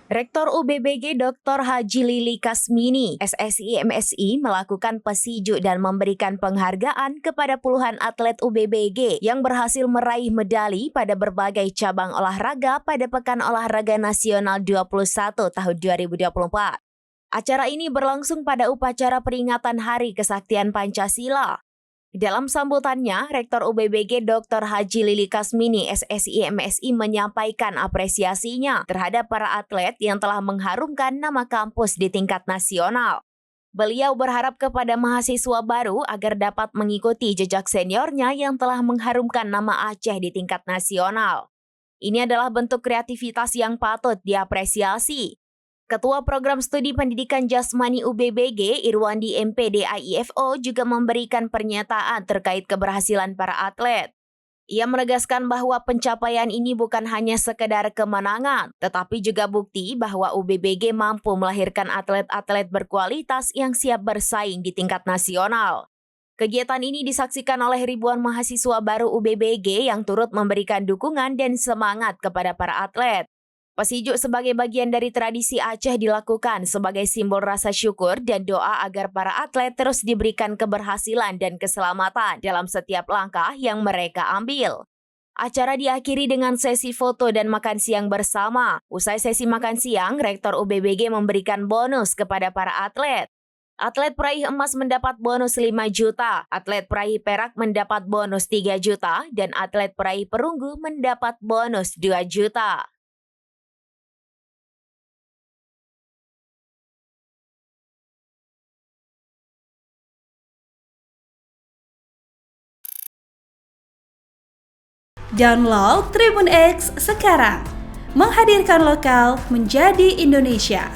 Rektor UBBG Dr. Haji Lili Kasmini, SSI-MSI melakukan pesijuk dan memberikan penghargaan kepada puluhan atlet UBBG yang berhasil meraih medali pada berbagai cabang olahraga pada Pekan Olahraga Nasional 21 tahun 2024. Acara ini berlangsung pada upacara peringatan Hari Kesaktian Pancasila. Dalam sambutannya, Rektor UBBG Dr. Haji Lili Kasmini SSI-MSI menyampaikan apresiasinya terhadap para atlet yang telah mengharumkan nama kampus di tingkat nasional. Beliau berharap kepada mahasiswa baru agar dapat mengikuti jejak seniornya yang telah mengharumkan nama Aceh di tingkat nasional. Ini adalah bentuk kreativitas yang patut diapresiasi. Ketua Program Studi Pendidikan Jasmani UBBG, Irwandi MPD AIFO, juga memberikan pernyataan terkait keberhasilan para atlet. Ia menegaskan bahwa pencapaian ini bukan hanya sekedar kemenangan, tetapi juga bukti bahwa UBBG mampu melahirkan atlet-atlet berkualitas yang siap bersaing di tingkat nasional. Kegiatan ini disaksikan oleh ribuan mahasiswa baru UBBG yang turut memberikan dukungan dan semangat kepada para atlet. Pesijuk sebagai bagian dari tradisi Aceh dilakukan sebagai simbol rasa syukur dan doa agar para atlet terus diberikan keberhasilan dan keselamatan dalam setiap langkah yang mereka ambil. Acara diakhiri dengan sesi foto dan makan siang bersama. Usai sesi makan siang, Rektor UBBG memberikan bonus kepada para atlet. Atlet peraih emas mendapat bonus 5 juta, atlet peraih perak mendapat bonus 3 juta, dan atlet peraih perunggu mendapat bonus 2 juta. Download Tribun X sekarang, menghadirkan lokal menjadi Indonesia.